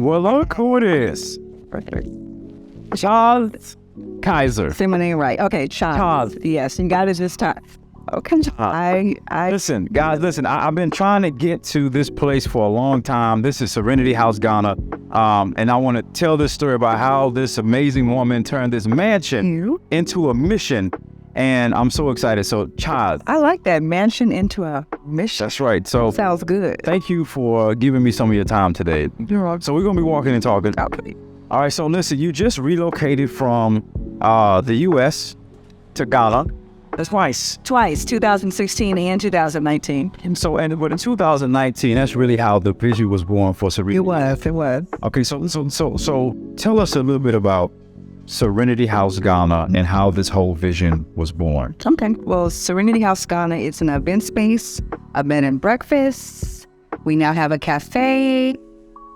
Well, look who it is. Charles Kaiser. Say my name right. Okay, Charles. Yes, you got it this time. Okay, Listen, guys, listen. I've been trying to get to this place for a long time. This is Serenity House, Ghana, and I want to tell this story about how this amazing woman turned this mansion into a mission, and I'm so excited. So, Charles, I like that, mansion into a mission. That's right. So, sounds good. Thank you for giving me some of your time today. You're welcome. So we're gonna be walking and talking. Okay. All right. So listen, you just relocated from the U.S. to Ghana. That's twice, 2016 and 2019. But in 2019, that's really how the vision was born for Serenity. It was. Okay, so tell us a little bit about Serenity House Ghana and how this whole vision was born. Okay. Well, Serenity House Ghana, it's an event space, a bed and breakfast. We now have a cafe.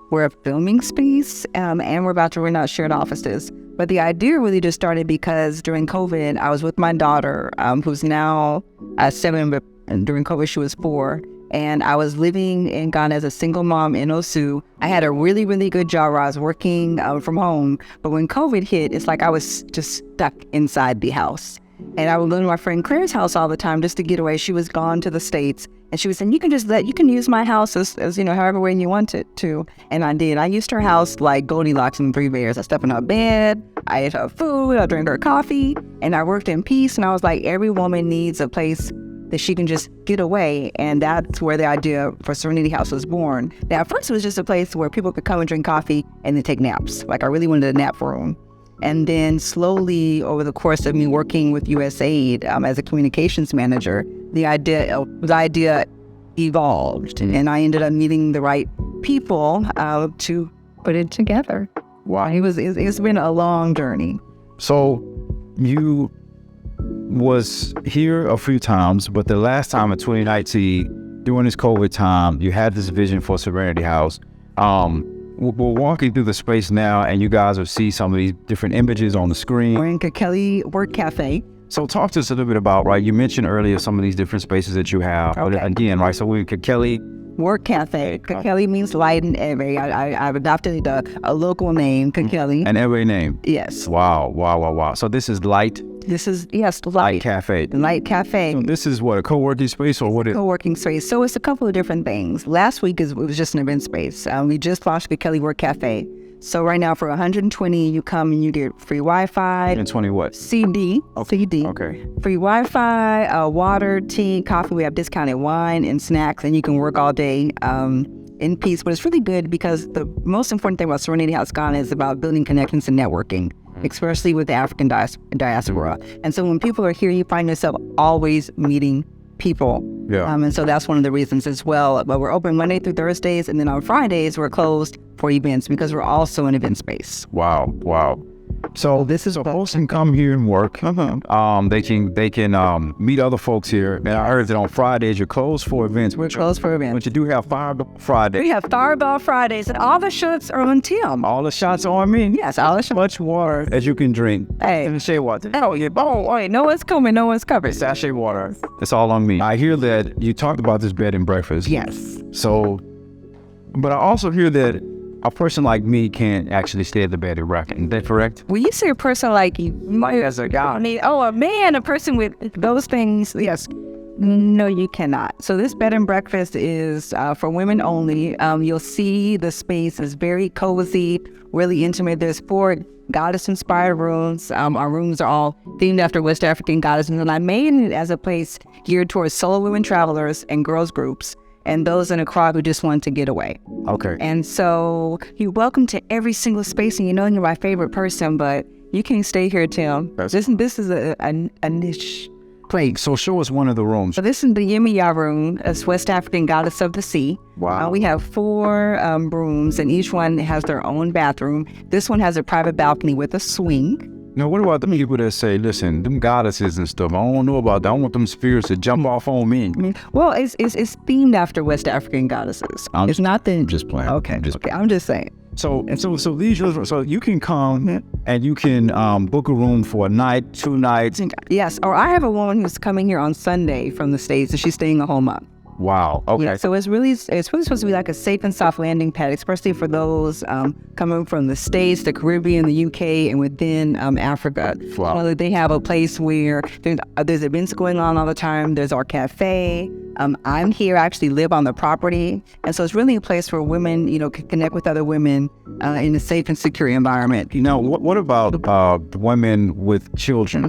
We're a filming space, and we're about to rent out shared offices. But the idea really just started because during COVID, I was with my daughter, who's now 7, but during COVID, she was 4. And I was living in Ghana as a single mom in Osu. I had a really, really good job where I was working from home. But when COVID hit, it's like I was just stuck inside the house. And I would go to my friend Claire's house all the time just to get away. She was gone to the States. And she was saying, you can use my house as however way you want it to. And I did. I used her house like Goldilocks and 3 Bears. I slept in her bed. I ate her food. I drank her coffee. And I worked in peace. And I was like, every woman needs a place that she can just get away. And that's where the idea for Serenity House was born. Now, at first, it was just a place where people could come and drink coffee and then take naps. Like, I really wanted a nap room. And then slowly, over the course of me working with USAID as a communications manager, the idea evolved. And I ended up meeting the right people to put it together. Wow. It's been a long journey. So you was here a few times, but the last time in 2019, during this COVID time, you had this vision for Serenity House. We're walking through the space now, and you guys will see some of these different images on the screen. We're in Kakeli Work Cafe. So talk to us a little bit about, right, you mentioned earlier some of these different spaces that you have. Okay. But again, right, so we're in Kakeli Work Cafe. Kakeli means light and Ebe. I've adopted a local name, Kakeli. An Ebe name? Yes. Wow. So this is Light? This is, yes, Light Cafe. Light Cafe. So this is what, a co-working space or what is? Co-working space. So it's a couple of different things. Last week it was just an event space. We just launched Kakeli Work Cafe. So right now for 120, you come and you get free Wi-Fi. 120 what? CD. Okay. CD. Okay. Free Wi-Fi, water, tea, coffee. We have discounted wine and snacks, and you can work all day in peace. But it's really good because the most important thing about Serenity House Ghana is about building connections and networking, especially with the African diaspora. And so when people are here, you find yourself always meeting people. Yeah. And so that's one of the reasons as well. But we're open Monday through Thursdays, and then on Fridays we're closed for events because we're also an event space. Wow. So this is folks can come here and work. They can meet other folks here. And I heard that on Fridays you're closed for events. We're closed for events. But you do have Fireball Friday. We have Fireball Fridays, and all the shots are on Tim. All the shots are on me. Yes, all the shots. Much water as you can drink. Hey. And sachet water. Wait, no one's coming, no one's covered. Sachet water. It's all on me. I hear that you talked about this bed and breakfast. Yes. So, but I also hear that a person like me can't actually stay at the bed and breakfast. Is that correct? When you say a person like you, As a guy. I mean, a man, a person with those things, yes. No, you cannot. So this bed and breakfast is for women only. You'll see the space is very cozy, really intimate. There's 4 goddess-inspired rooms. Our rooms are all themed after West African goddesses, and I made it as a place geared towards solo women travelers and girls groups, and those in a crowd who just want to get away. Okay. And so you're welcome to every single space, and you know you're my favorite person, but you can't stay here, Tim. This is a niche place. So show us one of the rooms. So this is the Yemiya room, as West African goddess of the sea. Wow. We have 4 rooms, and each one has their own bathroom. This one has a private balcony with a swing. Now, what about them people that say, listen, them goddesses and stuff, I don't know about that. I don't want them spirits to jump off on me. Well, it's themed after West African goddesses. It's not the... Just playing. Okay, I'm just saying. So you can come and you can book a room for a night, 2 nights. Yes, or I have a woman who's coming here on Sunday from the States, and she's staying a whole month. Wow. Okay. Yeah, so it's really supposed to be like a safe and soft landing pad, especially for those coming from the States, the Caribbean, the UK, and within Africa. Wow. Well, they have a place where there's events going on all the time. There's our cafe. I'm here. I actually live on the property, and so it's really a place where women, can connect with other women in a safe and secure environment. What about women with children?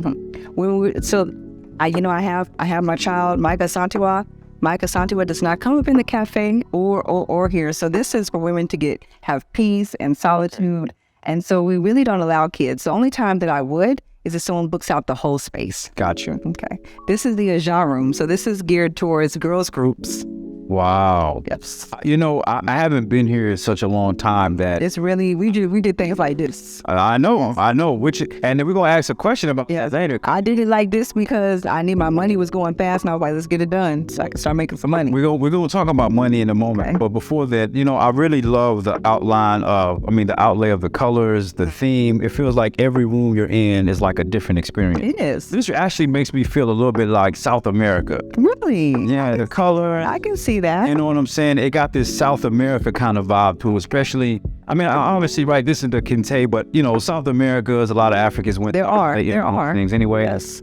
I have my child, Micah Santiwa. Micah Santiwa does not come up in the cafe or here. So this is for women to have peace and solitude. And so we really don't allow kids. The only time that I would is if someone books out the whole space. Gotcha. Okay. This is the Aja room. So this is geared towards girls groups. Wow. Yes. I haven't been here in such a long time that it's really, we did things like this. I know, and then we're going to ask a question about that later. I did it like this because I knew my money was going fast and I was like, let's get it done so I can start making some money. We're going to talk about money in a moment. Okay. But before that, I really love the the outlay of the colors, the theme. It feels like every room you're in is like a different experience. It is. This actually makes me feel a little bit like South America. Really? Yeah, the color. I can see that. You know what I'm saying? It got this South America kind of vibe to it, especially, obviously, right, this is the Kente, but, South America is a lot of Africans went there are things anyway. Yes.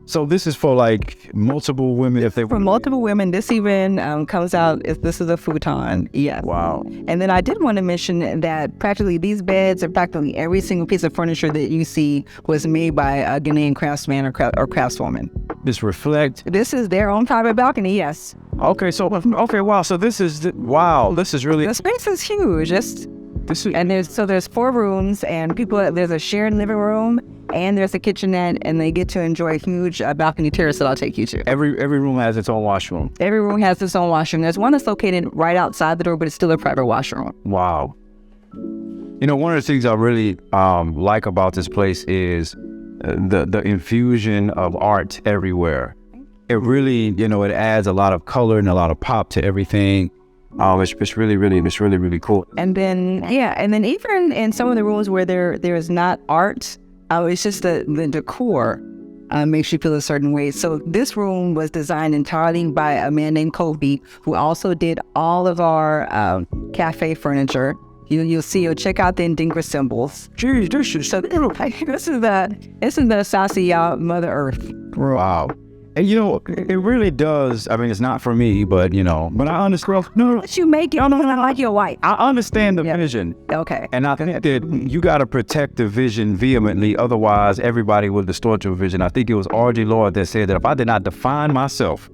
So this is for like multiple women if they for multiple women. This even comes out if this is a futon. Yes. Wow. And then I did want to mention that practically these beds and practically every single piece of furniture that you see was made by a Ghanaian craftsman or craftswoman. This is their own private balcony. Yes. Okay. So wow. So this is really, the space is huge. There's 4 rooms and there's a shared living room and there's a kitchenette and they get to enjoy a huge balcony terrace that I'll take you to. Every room has its own washroom. Every room has its own washroom. There's one that's located right outside the door, but it's still a private washroom. Wow. One of the things I really like about this place is the infusion of art everywhere. It really, it adds a lot of color and a lot of pop to everything. It's really cool. And then even in some of the rooms where there is not art, it's just the decor makes you feel a certain way. So this room was designed entirely by a man named Kobe, who also did all of our cafe furniture. You'll check out the Ndingra symbols. Geez, this is the Sasiya Mother Earth. Wow. And it really does. It's not for me, but but I understand. No, but you make it. I like your white. I understand the vision. Okay. And I think that you got to protect the vision vehemently, otherwise everybody will distort your vision. I think it was R.G. Lord that said that if I did not define myself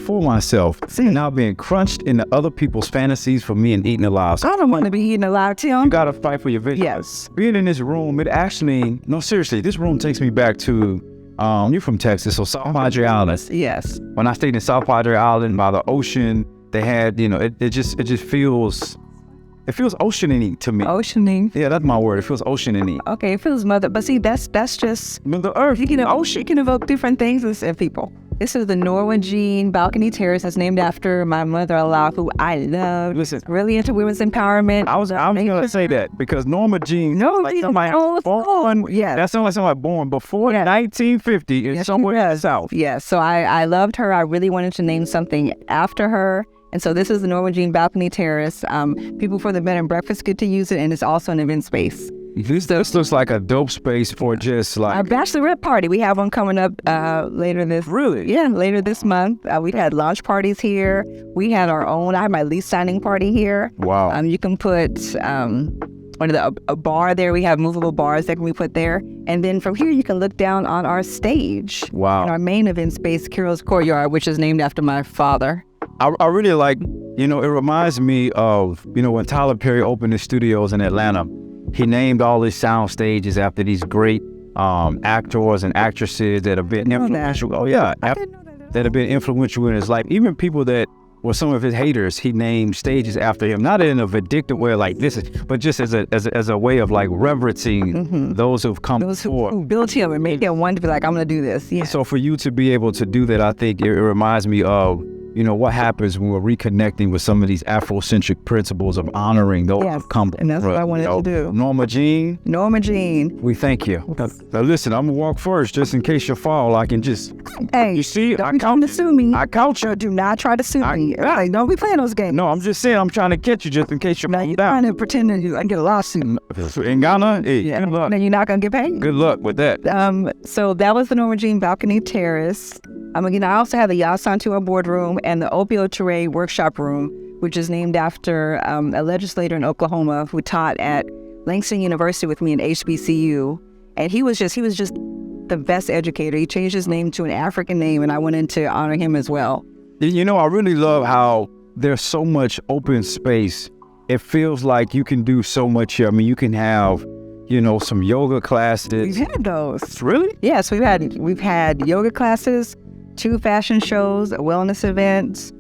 for myself, now being crunched into other people's fantasies for me and eaten alive. So I don't want to be eaten alive, Tim. You got to fight for your vision. Yes. Being in this room, seriously, this room takes me back to. You're from Texas, so South Padre Island. Yes. When I stayed in South Padre Island by the ocean, they had, it just feels oceany to me. Oceany. Yeah, that's my word. It feels oceany. Okay, it feels mother, but see, that's just Mother Earth. Ocean can evoke different things in people. This is the Norwegian balcony terrace that's named after my mother-in-law, who I love. Listen, really into women's empowerment. I was gonna say that because Norma Jean. That sounds like somebody born before 1950 in somewhere in the South. Yes, so I loved her. I really wanted to name something after her. And so this is the Norma Jean balcony terrace. People for the bed and breakfast get to use it, and it's also an event space. This looks like a dope space for just like our bachelorette party. We have one coming up later this. Really? Yeah, later this month. We had launch parties here. We had our own. I had my lease signing party here. Wow. You can put a bar there. We have movable bars that can be put there, and then from here you can look down on our stage. Wow. In our main event space, Carol's Courtyard, which is named after my father. I really like. It reminds me of when Tyler Perry opened his studios in Atlanta. He named all his sound stages after these great actors and actresses that have been influential. Oh yeah, that have been influential in his life. Even people that were some of his haters, he named stages after him. Not in a vindictive way like this, but just as a way of like reverencing those who've come before. Who built him and made him want to be like, I'm gonna do this. Yeah. So for you to be able to do that, I think it reminds me of you know, what happens when we're reconnecting with some of these Afrocentric principles of honoring those Yes, who've come. and that's what I wanted to do. Norma Jean, Norma Jean. we thank you. Now listen, I'm gonna walk first just in case you fall. I can just, Hey, you see, don't be trying to sue me. I couch you. Do not try to sue me. Hey, don't be playing those games. No, I'm just saying, I'm trying to catch you just in case you Now fall you're down. trying to pretend that I get a lawsuit. In Ghana, hey, Yeah, good luck. then you're not gonna get paid. Good luck with that. So that was the Norma Jean Balcony Terrace. Again, I also have the Yasantua boardroom and the Opioid Ture workshop room, which is named after a legislator in Oklahoma who taught at Langston University with me in HBCU. And he was just the best educator. He changed his name to an African name, and I went in to honor him as well. You know, I really love how there's so much open space. It feels like you can do so much here. I mean, you can have, you know, some yoga classes. We've had those. Really? Yes, we've had yoga classes, 2 fashion shows, a wellness event,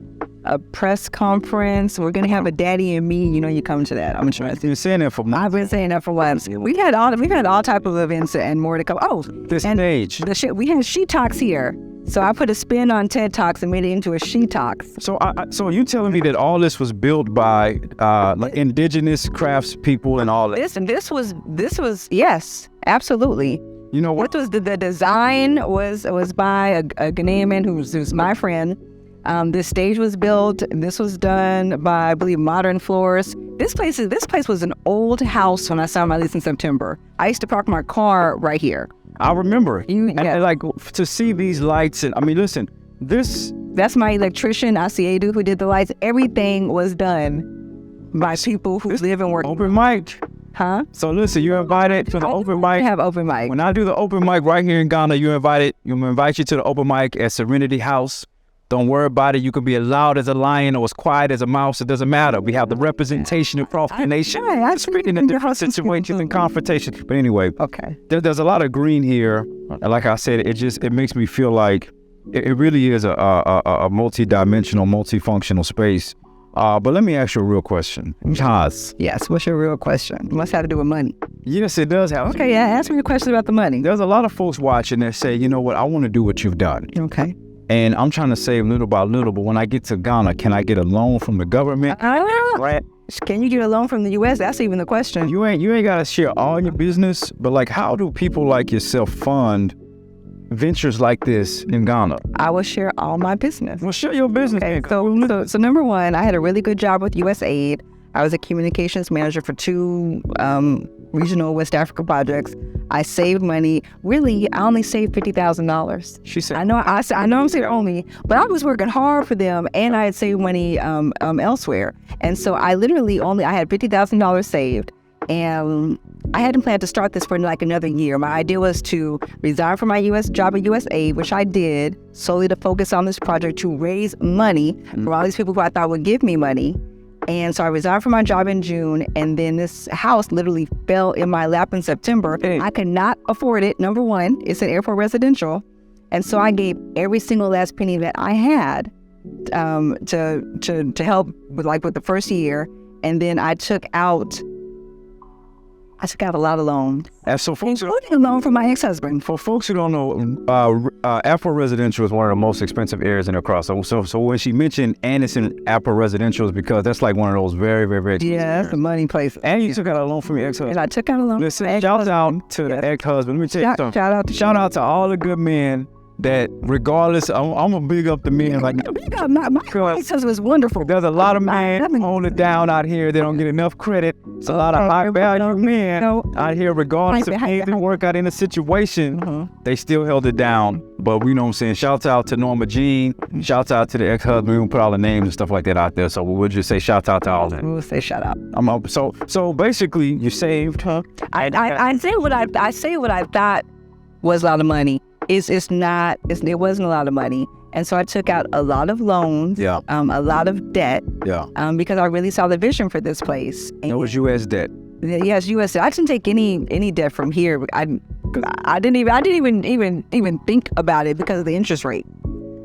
a press conference. We're gonna have a Daddy and Me. You know, you come to that. I'm sure. I've been saying that for months. I've been saying that for months. We've had all type of events and more to come. Oh, This and stage. we had She Talks here. So I put a spin on TED Talks and made it into a She Talks. So, so you telling me that all this was built by like indigenous crafts people and all that? This was yes, absolutely. You know What what? was the design was by a Ghanaian man who's my friend. This stage was built. This was done by, I believe, Modern Floors. This place was an old house when I signed my lease in September. I used to park my car right here. I remember. Yeah. And like to see these lights, and I mean, listen, this. That's my electrician, Asiedu, who did the lights. Everything was done by people who live and work. Open mic. Huh? So listen, you're invited to the open mic. I have open mic. When I do the open mic right here in Ghana, you're invited. I'm gonna invite you to the open mic at Serenity House. Don't worry about it. You can be as loud as a lion or as quiet as a mouse. It doesn't matter. We have the representation across the nation. I Speaking in different situations and confrontations. But anyway, Okay. there's a lot of green here. And like I said, it makes me feel like it really is a multi-dimensional, multifunctional space. But let me ask you a real question. Chaz. Yes. What's your real question? It must have to do with money. Yes, it does have. Okay. Yeah. Ask me a question about the money. There's a lot of folks watching that say, you know what, I want to do what you've done. Okay. And I'm trying to save little by little, but when I get to Ghana, can I get a loan from the government? Right. Can you get a loan from the U.S.? That's even the question. You ain't got to share all your business, but like, how do people like yourself fund ventures like this in Ghana? I will share all my business. Well, share your business. Okay, so number one, I had a really good job with USAID. I was a communications manager for 2 regional West Africa projects. I saved money. Really, I only saved $50,000. She said, I know I'm saying only, but I was working hard for them, and I had saved money elsewhere. And so I had $50,000 saved, and I hadn't planned to start this for like another year. My idea was to resign from my U.S. job at USAID, which I did, solely to focus on this project to raise money for all these people who I thought would give me money. And so I resigned from my job in June, and then this house literally fell in my lap in September. I could not afford it. Number one, it's an airport residential. And so I gave every single last penny that I had to help with the first year. And then I took out a lot of loans, and so folks, including a loan from my ex-husband. for folks who don't know, Afro Residential is one of the most expensive areas in the cross. So when she mentioned Anderson Afro Residential, is because that's like one of those very, very, very expensive Yeah, that's the money place. And you took out a loan from your ex-husband. And I took out a loan. Listen, from my shout ex-husband. out to the ex-husband. Let me tell you something. Shout out to all the good men that regardless, I'm gonna big up the men. Like, my ex-husband was wonderful. there's a lot of men hold it down out here. They don't get enough credit. It's a lot of high value men out here, regardless if they didn't work out in a situation, they still held it down. But you know what I'm saying? Shout out to Norma Jean. Shout out to the ex-husband. We won't put all the names and stuff like that out there. So we'll just say shout out to all that. We'll say shout out. I'm up. So basically, you saved, huh? I say what I thought was a lot of money. It wasn't a lot of money. And so I took out a lot of loans, a lot of debt, because I really saw the vision for this place. And it was U.S. debt. Yes, U.S. I didn't take any debt from here. I didn't even think about it because of the interest rate.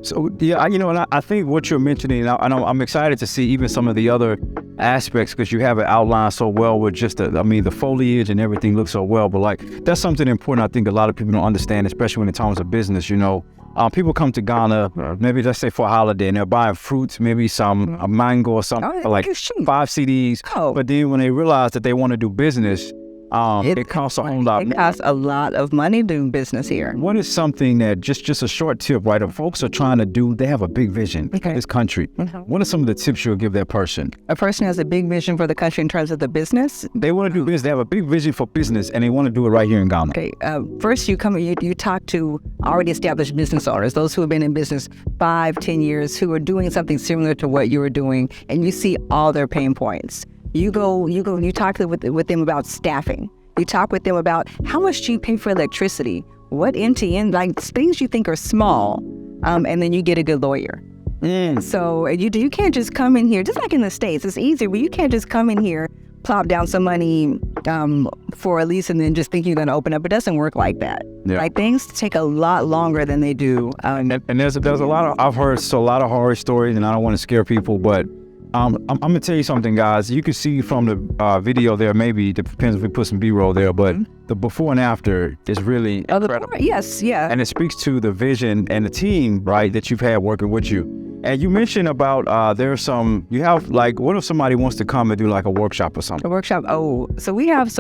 So and I think what you're mentioning, I'm excited to see even some of the other aspects, because you have it outlined so well with just the foliage and everything looks so well. But like, that's something important I think a lot of people don't understand, especially when in terms of business. You know, People come to Ghana, maybe let's say for a holiday, and they're buying fruits, maybe some a mango or something, for like 5 CDs. Oh. But then when they realize that they want to do business, it costs a whole lot It more. costs a lot of money doing business here. What is something that, just a short tip, right? If folks are trying to do, they have a big vision for this country. What are some of the tips you'll give that person? A person has a big vision for the country in terms of the business. They want to do business. They have a big vision for business, and they want to do it right here in Ghana. Okay, first you talk to already established business owners, those who have been in business 5-10 years, who are doing something similar to what you are doing, and you see all their pain points. You talk with them about staffing. You talk with them about how much do you pay for electricity, what end-to-end, like things you think are small, and then you get a good lawyer. So you can't just come in here, just like in the States, it's easier, but you can't just come in here, plop down some money for a lease and then just think you're going to open up. It doesn't work like that. Yeah. Like things take a lot longer than they do. And there's a lot of, I've heard a lot of horror stories, and I don't want to scare people, but I'm gonna tell you something, guys. You can see from the video there, maybe it depends if we put some B-roll there, but the before and after is really incredible. Yes, yeah. And it speaks to the vision and the team, right, that you've had working with you. And you mentioned about there's some, you have like, what if somebody wants to come and do like a workshop or something? A workshop. Oh, so we have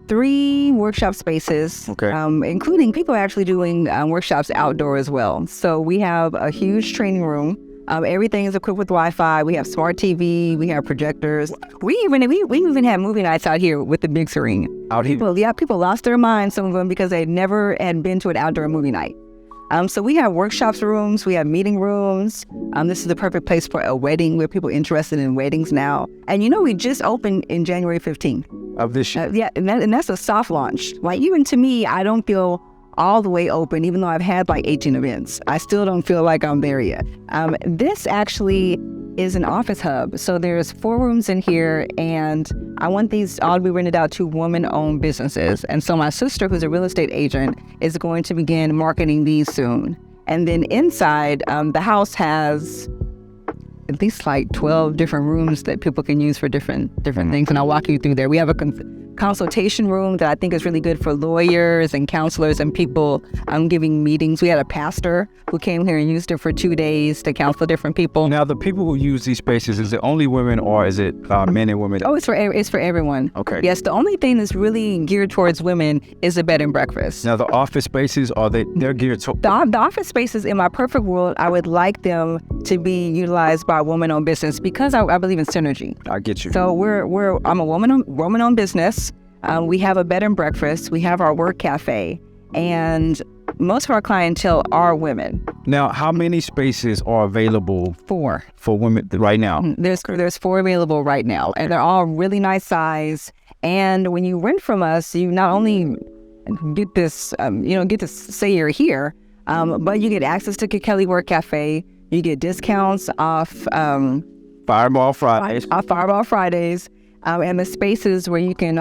3 workshop spaces, Okay. including people actually doing workshops outdoor as well. So we have a huge training room. Everything is equipped with Wi-Fi. We have smart TV. We have projectors. We even had movie nights out here with the big screen. Out here? People lost their minds, some of them, because they never had been to an outdoor movie night. So we have workshops rooms. We have meeting rooms. This is the perfect place for a wedding. We have people interested in weddings now. And we just opened in January 15th. Of this year? Yeah, and that's a soft launch. Like even to me, I don't feel all the way open, even though I've had like 18 events. I still don't feel like I'm there yet. This actually is an office hub. So there's 4 rooms in here, and I want these all to be rented out to woman-owned businesses. And so my sister, who's a real estate agent, is going to begin marketing these soon. And then inside, the house has at least like 12 different rooms that people can use for different things. And I'll walk you through there. We have a consultation room that I think is really good for lawyers and counselors and people giving meetings. We had a pastor who came here and used it for 2 days to counsel different people. Now, the people who use these spaces, is it only women or is it men and women? Oh, it's for everyone. Okay. Yes, the only thing that's really geared towards women is a bed and breakfast. Now, the office spaces, they're geared to... The office spaces, in my perfect world, I would like them to be utilized by woman-owned business because I believe in synergy. I get you. So I'm a woman-owned business. We have a bed and breakfast. We have our work cafe, and most of our clientele are women. Now, how many spaces are available 4 for women right now? There's 4 available right now, and they're all really nice size. And when you rent from us, you not only get this, get to say you're here, but you get access to Kelly Work Cafe. You get discounts off Fireball Fridays. Fireball Fridays. And the spaces where you can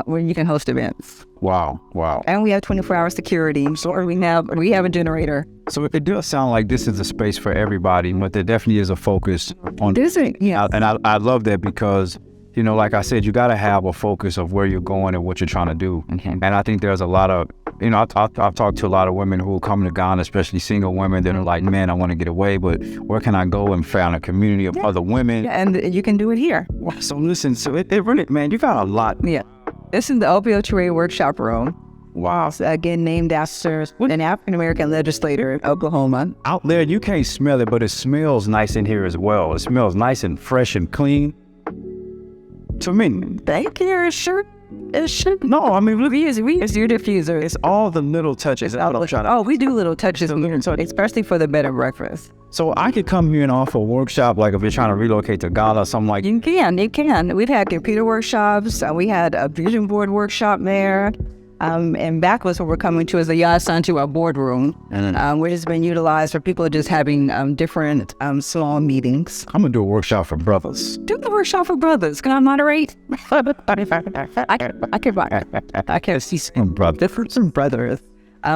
host events. Wow. And we have 24-hour security. So we have a generator. So it does sound like this is a space for everybody, but there definitely is a focus on. Yeah. And I love that because, like I said, you got to have a focus of where you're going and what you're trying to do. Mm-hmm. And I think there's a lot of, I've talked to a lot of women who come to Ghana, especially single women, that are like, man, I want to get away, but where can I go and find a community of other women? Yeah, and you can do it here. So listen, it really, man, you got a lot. Yeah. This is the opioid trade workshop room. Wow. It's, again, named after an African-American legislator in Oklahoma. Out there, you can't smell it, but it smells nice in here as well. It smells nice and fresh and clean. To me. Thank you. It should. No, I mean, look, We use your diffuser. it's all the little touches. We do little touches, especially for the bed and breakfast. So I could come here and offer a workshop, like if you're trying to relocate to Ghana or something like that. You can. We've had computer workshops. We had a vision board workshop there. And back was what we're coming to as a Yasantu, our boardroom, which has been utilized for people just having different small meetings. I'm going to do a workshop for brothers. Do the workshop for brothers. Can I moderate? I can see some brothers.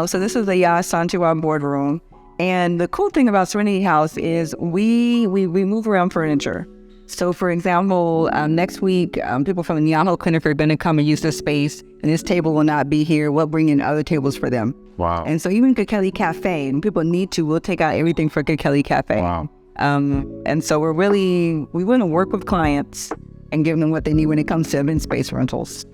So this is the Yasantu, our boardroom. And the cool thing about Serenity House is we move around furniture. So, for example, next week, people from the Neon Clinic are going to come and use this space, and this table will not be here. We'll bring in other tables for them. Wow. And so even Good Kelly Cafe, and people need to, we'll take out everything for Good Kelly Cafe. Wow. And so we want to work with clients and give them what they need when it comes to event space rentals.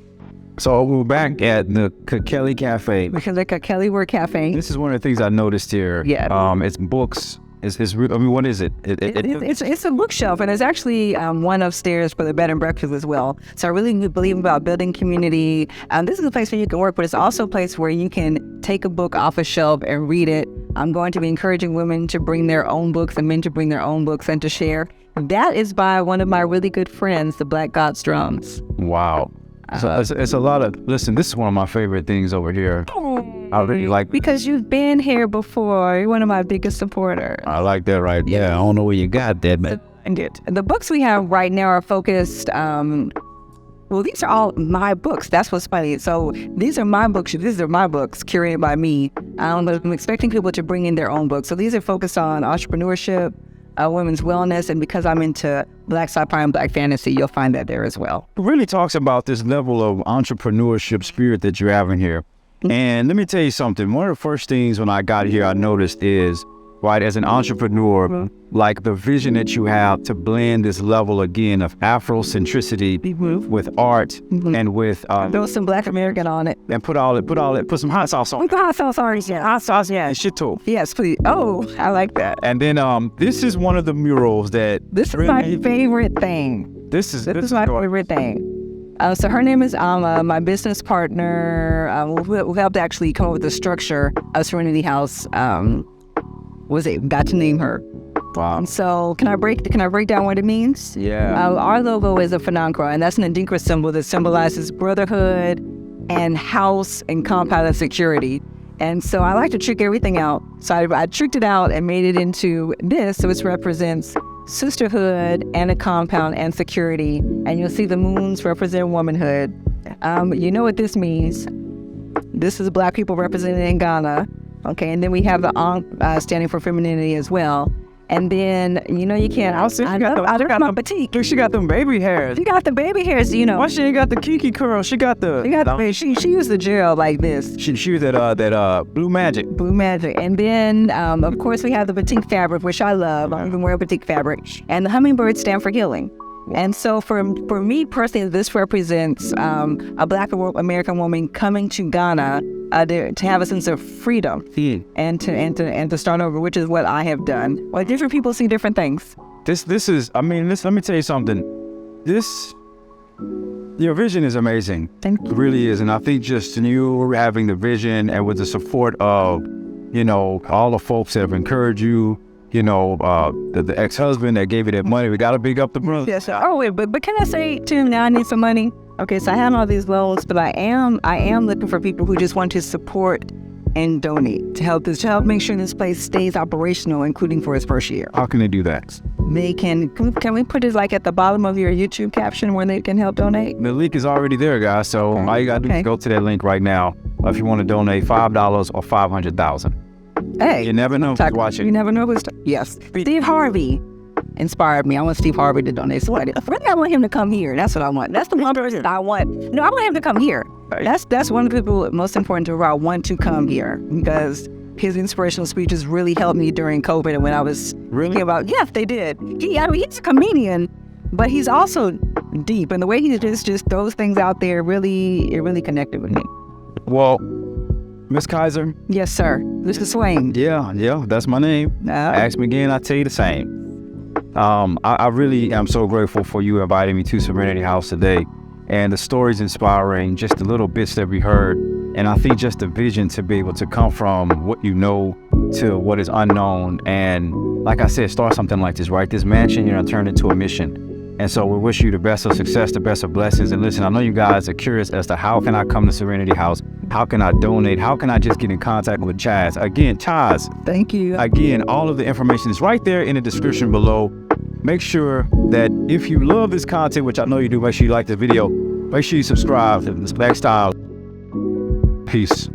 So we're back at the Kelly Cafe. Because like a Kelly Word Cafe. This is one of the things I noticed here. Yeah. It's books. What is it? It's a bookshelf, and it's actually one upstairs for the bed and breakfast as well. So I really believe about building community. This is a place where you can work, but it's also a place where you can take a book off a shelf and read it. I'm going to be encouraging women to bring their own books and men to bring their own books and to share. That is by one of my really good friends, the Black God's Drums. Wow. So it's a lot of, listen, this is one of my favorite things over here. I really like. Because you've been here before. You're one of my biggest supporters. I like that right there. Yeah, I don't know where you got that, but. The books we have right now are focused, well, these are all my books. That's what's funny. So these are my books. These are my books curated by me. I'm expecting people to bring in their own books. So these are focused on entrepreneurship, women's wellness, and because I'm into Black sci-fi and Black fantasy, you'll find that there as well. It really talks about this level of entrepreneurship spirit that you're having here. And let me tell you something. One of the first things when I got here I noticed is, right, as an entrepreneur, like the vision that you have to blend this level again of Afrocentricity with art and with Throw some Black American on it. and put some hot sauce on it. Hot sauce orange, yeah. Hot sauce, yeah. And shit too. Yes, please. Oh, I like that. And then this is one of the murals that This is my favorite thing. This is my favorite thing. So her name is Alma, my business partner, who helped actually come up with the structure of Serenity House. Got to name her. Wow. So can I break down what it means? Yeah. Our logo is a Fanankra, and that's an Adinkra symbol that symbolizes brotherhood and house and compound and security. And so I like to trick everything out. So I tricked it out and made it into this, so it represents sisterhood and a compound and security. And you'll see the moons represent womanhood. You know what this means. This is Black people represented in Ghana. Okay, and then we have the Ankh standing for femininity as well. And then, you can't. I got my batik. Look, she got them baby hairs. She got the baby hairs, Why she ain't got the kinky curl? She got the. She used the gel like this. She used that blue magic. Blue magic. And then, of course, we have the batik fabric, which I love. I even wear batik fabric. And the hummingbirds stand for healing. And so for me personally, this represents a Black American woman coming to Ghana to have a sense of freedom and to start over, which is what I have done. Well, different people see different things. Let me tell you something. Your vision is amazing. Thank you. It really is. And I think just you having the vision and with the support of, all the folks that have encouraged you, the ex-husband that gave you that money, we got to big up the brother. Yes, sir. Oh, wait, but can I say, too, now I need some money? Okay, so I have all these loans, but I am looking for people who just want to support and donate to help make sure this place stays operational, including for its first year. How can they do that? They can we put it like at the bottom of your YouTube caption where they can help donate? The link is already there, guys. So all you got to do is go to that link right now if you want to donate $5 or $500,000. Hey, you never know who's watching. You never know who's. Yes, Steve Harvey inspired me. I want Steve Harvey to donate. So really, I want him to come here. That's what I want. That's the one person I want. No, I want him to come here. That's one of the people most important to I want to come here because his inspirational speeches really helped me during COVID and when I was thinking about. Yes, they did. He's a comedian, but he's also deep, and the way he just throws things out there it really connected with me. Well, Miss Kaiser. Yes, sir. Mr. Swain. Yeah, that's my name. Ask me again, I'll tell you the same. I really am so grateful for you inviting me to Serenity House today. And the story's inspiring, just the little bits that we heard. And I think just the vision to be able to come from what you know to what is unknown. And like I said, start something like this, right? This mansion, turn it into a mission. And so we wish you the best of success, the best of blessings. And listen, I know you guys are curious as to how can I come to Serenity House? How can I donate? How can I just get in contact with Chaz? Again, Chaz. Thank you. Again, all of the information is right there in the description below. Make sure that if you love this content, which I know you do, make sure you like the video. Make sure you subscribe to this Black Style. Peace.